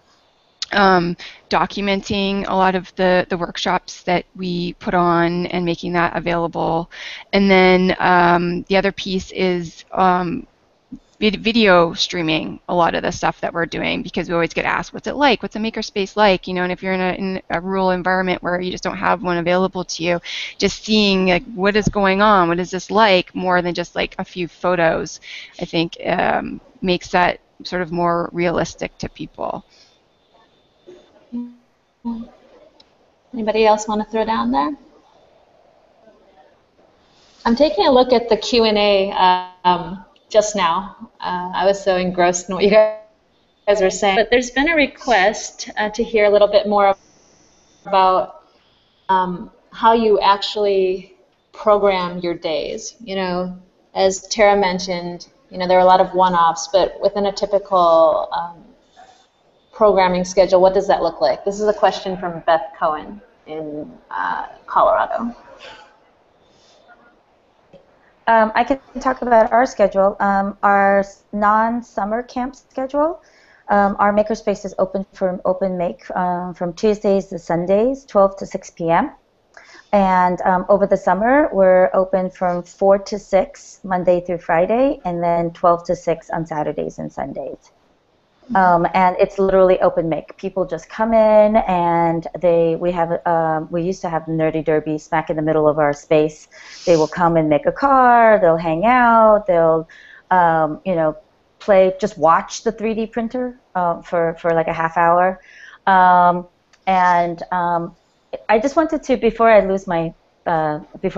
documenting a lot of the workshops that we put on and making that available. And then the other piece is video streaming a lot of the stuff that we're doing, because we always get asked, what's it like? What's a makerspace like? And if you're in a rural environment where you just don't have one available to you, just seeing like what is going on, what is this like, more than just like a few photos, I think makes that sort of more realistic to people. Anybody else want to throw down there? I'm taking a look at the Q&A just now. I was so engrossed in what you guys were saying. But there's been a request to hear a little bit more about how you actually program your days. As Tara mentioned, there are a lot of one-offs, but within a typical programming schedule, what does that look like? This is a question from Beth Cohen in Colorado. I can talk about our schedule. Our non-summer camp schedule, our makerspace is open for open make from Tuesdays to Sundays, 12 to 6 p.m. And over the summer, we're open from 4 to 6, Monday through Friday, and then 12 to 6 on Saturdays and Sundays. And it's literally open make. People just come in, and we used to have Nerdy Derby smack in the middle of our space. They will come and make a car. They'll hang out. They'll play. Just watch the 3D printer for like a half hour. I just wanted to, before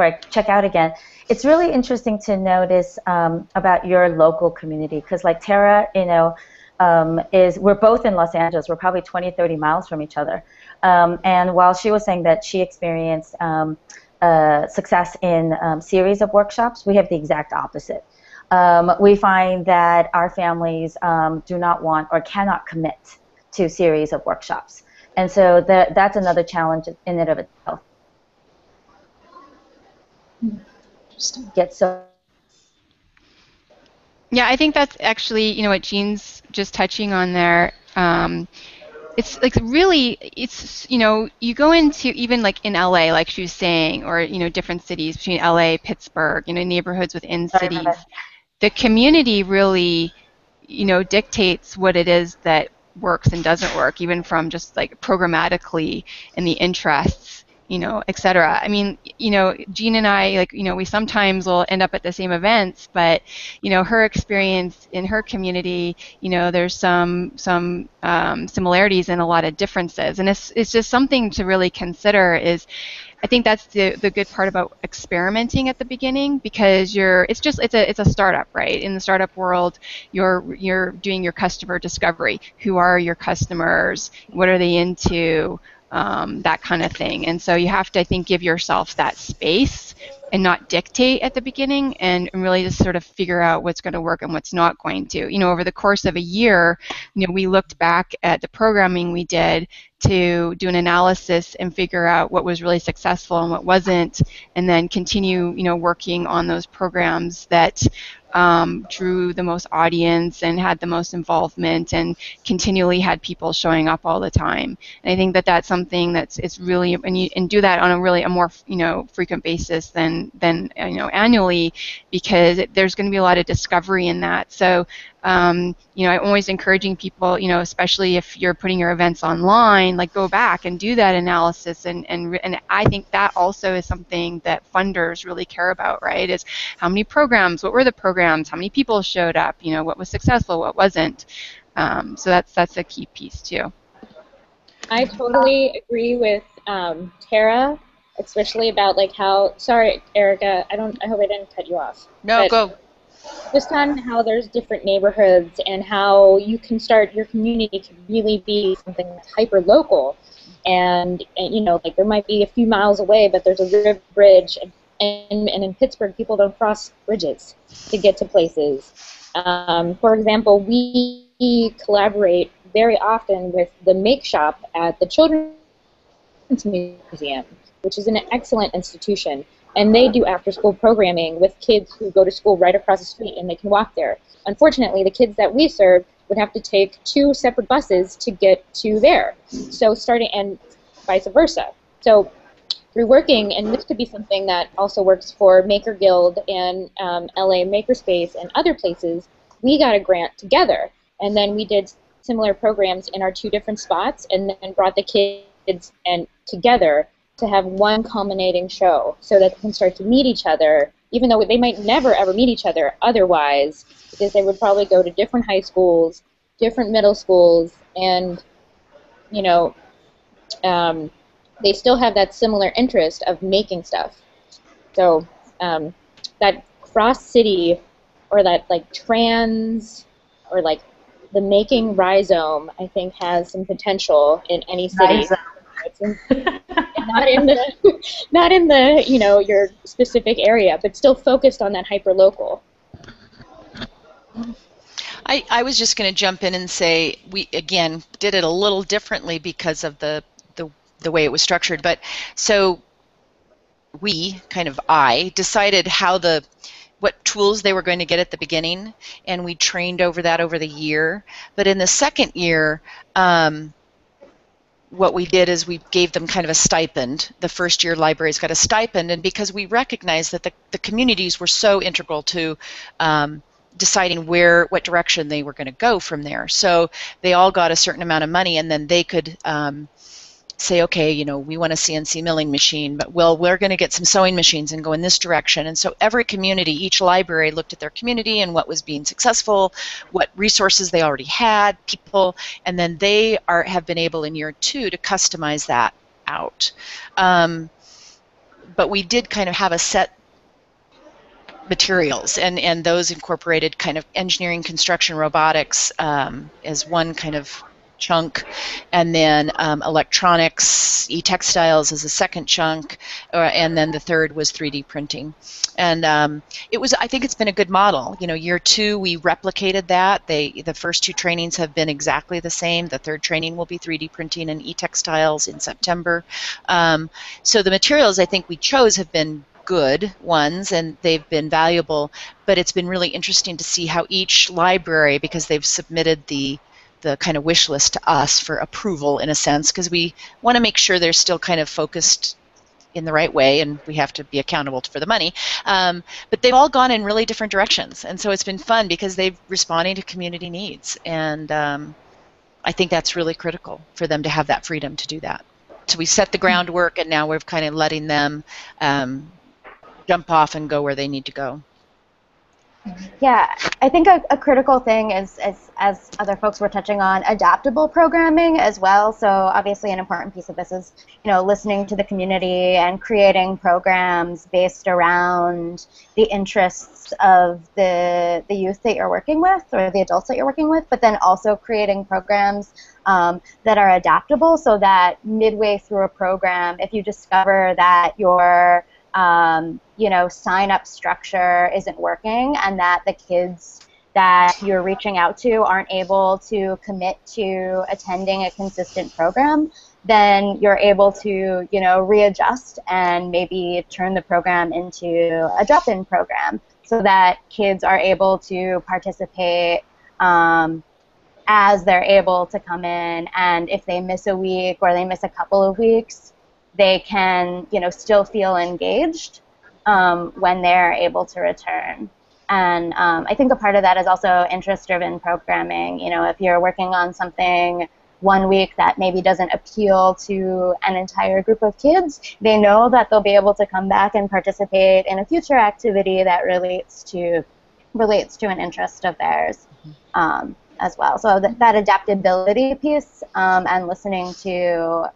I check out again, it's really interesting to notice about your local community, because like Tara, we're both in Los Angeles. We're probably 20, 30 miles from each other. And while she was saying that she experienced success in series of workshops, we have the exact opposite. We find that our families do not want or cannot commit to series of workshops. And so that's another challenge in and of itself. Interesting. Yeah, I think that's actually, what Jean's just touching on there. It's like really, you go into even like in LA, like she was saying, or, different cities between LA, Pittsburgh, neighborhoods within cities. The community really, dictates what it is that works and doesn't work, even from just like programmatically in the interests, et cetera. I mean, Jean and I, like, we sometimes will end up at the same events, but, her experience in her community, there's some similarities and a lot of differences. And it's just something to really consider. I think that's the good part about experimenting at the beginning, because it's a startup, right? In the startup world, you're doing your customer discovery. Who are your customers? What are they into? That kind of thing. And so you have to, I think, give yourself that space and not dictate at the beginning, and really just sort of figure out what's going to work and what's not going to. Over the course of a year, we looked back at the programming we did to do an analysis and figure out what was really successful and what wasn't, and then continue, working on those programs that drew the most audience and had the most involvement and continually had people showing up all the time. And I think that that's something it's really, and do that on a more frequent basis than annually, because there's going to be a lot of discovery in that. So I'm always encouraging people, especially if you're putting your events online, like, go back and do that analysis. And I think that also is something that funders really care about, right? Is how many programs, what were the programs, how many people showed up, what was successful, what wasn't. So that's a key piece too. I totally agree with Tara, especially about like how. Sorry, Erica. I hope I didn't cut you off. No, go. Just on how there's different neighborhoods and how you can start your community to really be something that's hyper local, and like there might be a few miles away, but there's a river bridge, and in Pittsburgh people don't cross bridges to get to places. For example, we collaborate very often with the Make Shop at the Children's Museum, which is an excellent institution. And they do after-school programming with kids who go to school right across the street, and they can walk there. Unfortunately, the kids that we serve would have to take 2 separate buses to get to there. So and vice versa. So through working, and this could be something that also works for Maker Guild and LA Makerspace and other places, we got a grant together. And then we did similar programs in our 2 different spots, and then brought the kids together to have one culminating show, so that they can start to meet each other, even though they might never ever meet each other otherwise, because they would probably go to different high schools, different middle schools, and they still have that similar interest of making stuff. So that cross-city, or that like trans, or like the making rhizome, I think has some potential in any city. Not in the your specific area, but still focused on that hyper local. I was just going to jump in and say we again did it a little differently because of the way it was structured. But so I decided what tools they were going to get at the beginning, and we trained over that over the year. But in the second year, what we did is we gave them kind of a stipend. The first year libraries got a stipend, and because we recognized that the communities were so integral to deciding what direction they were going to go from there. So they all got a certain amount of money, and then they could say, okay, we want a CNC milling machine, but we're going to get some sewing machines and go in this direction. And so every community, each library looked at their community and what was being successful, what resources they already had, people, and then they have been able in year 2 to customize that out. But we did kind of have a set materials, and those incorporated kind of engineering, construction, robotics as one kind of chunk, and then electronics, e-textiles as a second chunk, and then the third was 3D printing. And I think it's been a good model. Year 2 we replicated that. The first 2 trainings have been exactly the same. The third training will be 3D printing and e-textiles in September. So the materials I think we chose have been good ones, and they've been valuable, but it's been really interesting to see how each library, because they've submitted the kind of wish list to us for approval in a sense, because we want to make sure they're still kind of focused in the right way, and we have to be accountable for the money. But they've all gone in really different directions, and so it's been fun because they're responding to community needs, and I think that's really critical for them to have that freedom to do that. So we set the groundwork, and now we're kind of letting them jump off and go where they need to go. Yeah, I think a critical thing is, as other folks were touching on, adaptable programming as well. So obviously an important piece of this is, listening to the community and creating programs based around the interests of the youth that you're working with or the adults that you're working with, but then also creating programs that are adaptable so that midway through a program, if you discover that your sign-up structure isn't working and that the kids that you're reaching out to aren't able to commit to attending a consistent program, then you're able to, readjust and maybe turn the program into a drop-in program so that kids are able to participate as they're able to come in, and if they miss a week or they miss a couple of weeks, they can, still feel engaged when they're able to return. And I think a part of that is also interest-driven programming. If you're working on something one week that maybe doesn't appeal to an entire group of kids, they know that they'll be able to come back and participate in a future activity that relates to an interest of theirs as well. So that adaptability piece and listening to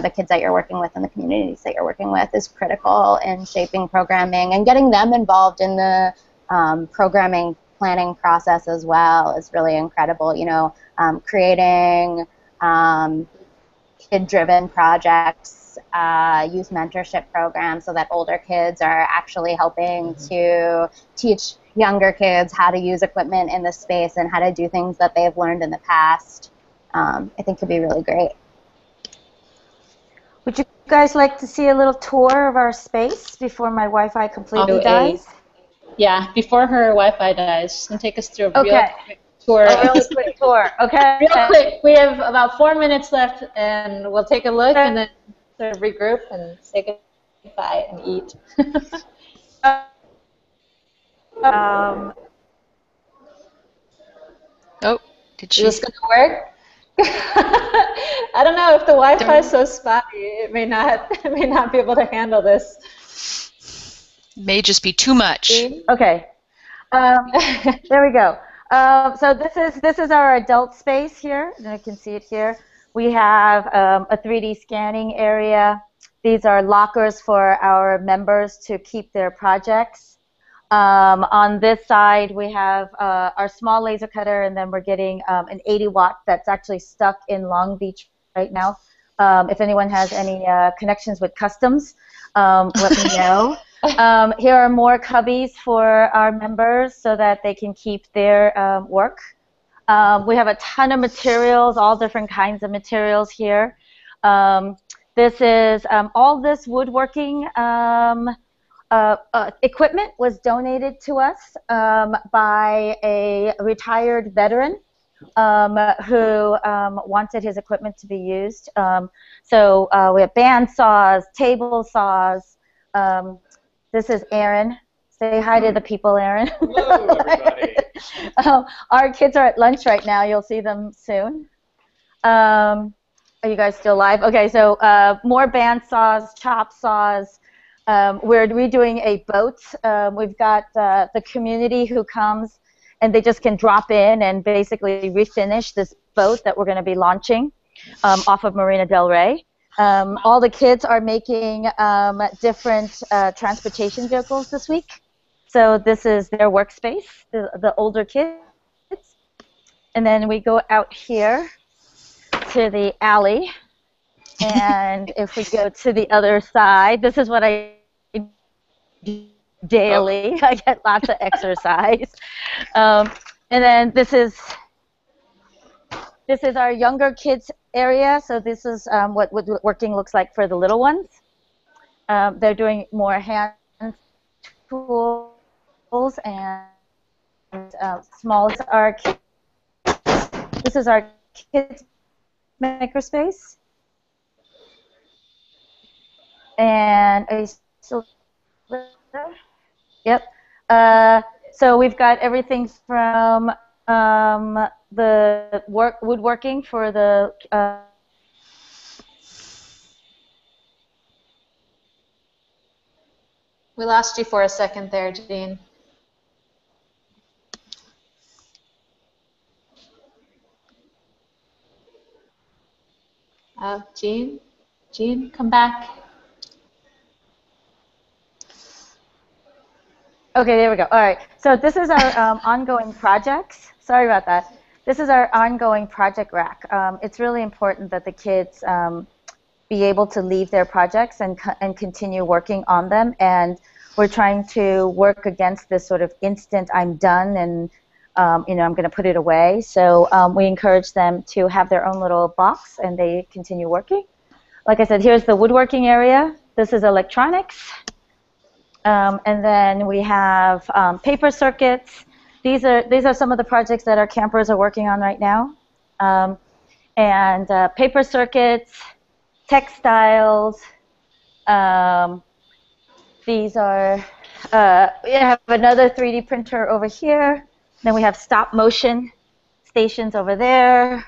the kids that you're working with and the communities that you're working with is critical in shaping programming, and getting them involved in the programming planning process as well is really incredible. Creating kid-driven projects, youth mentorship programs so that older kids are actually helping to teach younger kids how to use equipment in the space and how to do things that they've learned in the past, I think could be really great. Would you guys like to see a little tour of our space before my Wi-Fi completely dies? Yeah, before her Wi-Fi dies, she's going to take us through a real quick tour. A really quick tour, okay. Real quick, we have about 4 minutes left, and we'll take a look and then sort of regroup and say goodbye and eat. Oh, did she? Is this going to work? I don't know, if the Wi-Fi is so spotty, it may not be able to handle this. May just be too much. Okay, there we go. So this is our adult space here, and you can see it here. We have a 3D scanning area. These are lockers for our members to keep their projects. On this side, we have our small laser cutter, and then we're getting an 80-watt that's actually stuck in Long Beach right now. If anyone has any connections with customs, let me know. Here are more cubbies for our members so that they can keep their work. We have a ton of materials, all different kinds of materials here. This is all this woodworking equipment was donated to us by a retired veteran who wanted his equipment to be used. So we have band saws, table saws. This is Aaron. Say hi to the people, Aaron. Hello, everybody. Our kids are at lunch right now. You'll see them soon. Are you guys still live? Okay, so more band saws, chop saws. We're redoing a boat. We've got the community who comes, and they just can drop in and basically refinish this boat that we're going to be launching off of Marina Del Rey. All the kids are making different transportation vehicles this week. So this is their workspace, the older kids. And then we go out here to the alley. And if we go to the other side, this is what I do daily. I get lots of exercise. And then this is our younger kids area. So this is what working looks like for the little ones. They're doing more hand tools and small. This is our kids makerspace. And are you still there? Yep. So we've got everything from the woodworking for the We lost you for a second there, Jean. Jean? Jean, come back. Okay, there we go. All right. So this is our ongoing projects. Sorry about that. This is our ongoing project rack. It's really important that the kids be able to leave their projects and continue working on them. And we're trying to work against this sort of instant I'm done and I'm going to put it away. So we encourage them to have their own little box and they continue working. Like I said, here's the woodworking area. This is electronics. And then we have paper circuits. These are some of the projects that our campers are working on right now. And paper circuits, textiles. These are, we have another 3D printer over here. Then we have stop motion stations over there.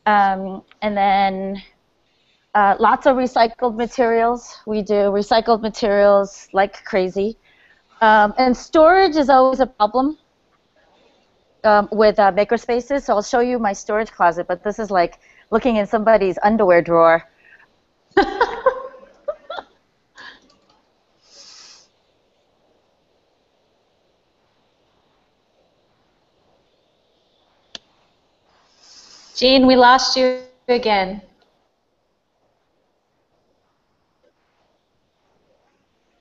And then lots of recycled materials. We do recycled materials like crazy. And storage is always a problem with Makerspaces. So I'll show you my storage closet, but this is like looking in somebody's underwear drawer. Jean, we lost you again.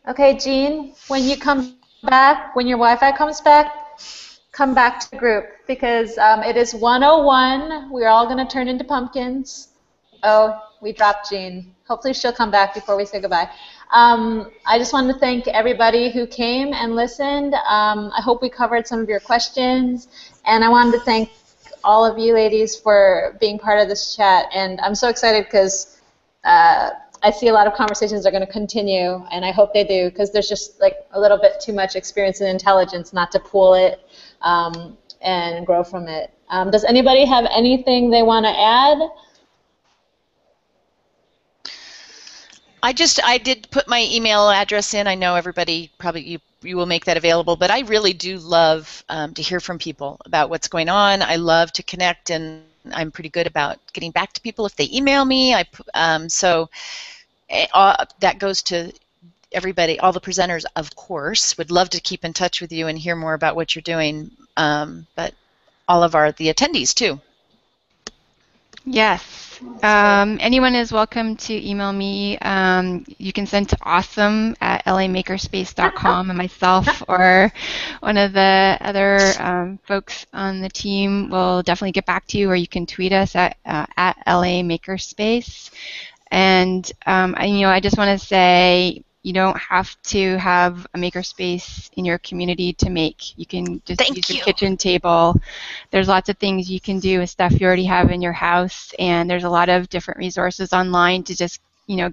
Okay, Jean, when you come back, when your Wi-Fi comes back, come back to the group because it is 1:01. We're all going to turn into pumpkins. Oh, we dropped Jean. Hopefully she'll come back before we say goodbye. I just wanted to thank everybody who came and listened. I hope we covered some of your questions, and I wanted to thank all of you ladies for being part of this chat. And I'm so excited because I see a lot of conversations are going to continue, and I hope they do because there's just like a little bit too much experience and intelligence not to pool it and grow from it. Does anybody have anything they want to add? I did put my email address in. I know everybody probably you will make that available, but I really do love to hear from people about what's going on. I love to connect, and I'm pretty good about getting back to people if they email me. So that goes to everybody, all the presenters, of course. Would love to keep in touch with you and hear more about what you're doing, but all of the attendees too. Yes. Anyone is welcome to email me. You can send to awesome@lamakerspace.com, and myself or one of the other folks on the team will definitely get back to you, or you can tweet us at LA Makerspace. And I just want to say, you don't have to have a makerspace in your community to make. You can just use the kitchen table. There's lots of things you can do with stuff you already have in your house, and there's a lot of different resources online to just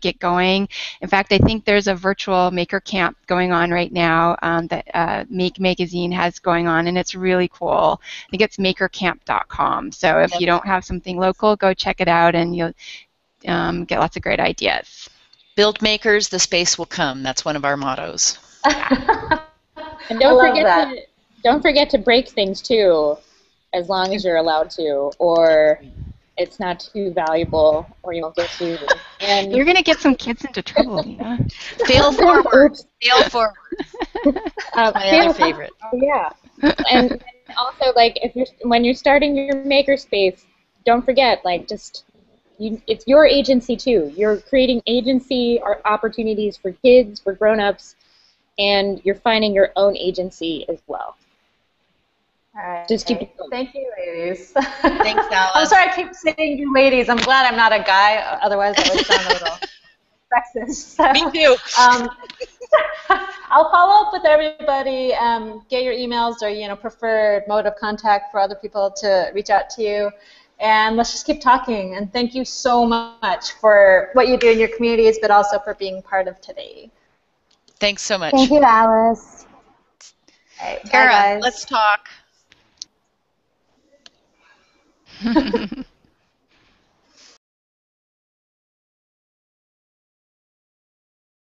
get going. In fact, I think there's a virtual maker camp going on right now that Make Magazine has going on, and it's really cool. I think it's makercamp.com. So if you don't have something local, go check it out, and you'll get lots of great ideas. Build makers, the space will come. That's one of our mottos. And don't forget to break things too, as long as you're allowed to, or it's not too valuable, or you won't get sued. And you're gonna get some kids into trouble, Nina. Fail forward. Fail forward. My other favorite. Yeah. And also, like, when you're starting your makerspace, don't forget, like, it's your agency too. You're creating agency or opportunities for kids, for grown-ups, and you're finding your own agency as well. All right. Just keep it going. Thank you, ladies. Thanks, Alice. I'm sorry I keep saying you ladies. I'm glad I'm not a guy. Otherwise, that would sound a little sexist. So, me too. I'll follow up with everybody. Get your emails or preferred mode of contact for other people to reach out to you. and let's just keep talking. And thank you so much for what you do in your communities, but also for being part of today. Thanks so much. Thank you, Alice. Right, Tara, bye, guys. let's talk.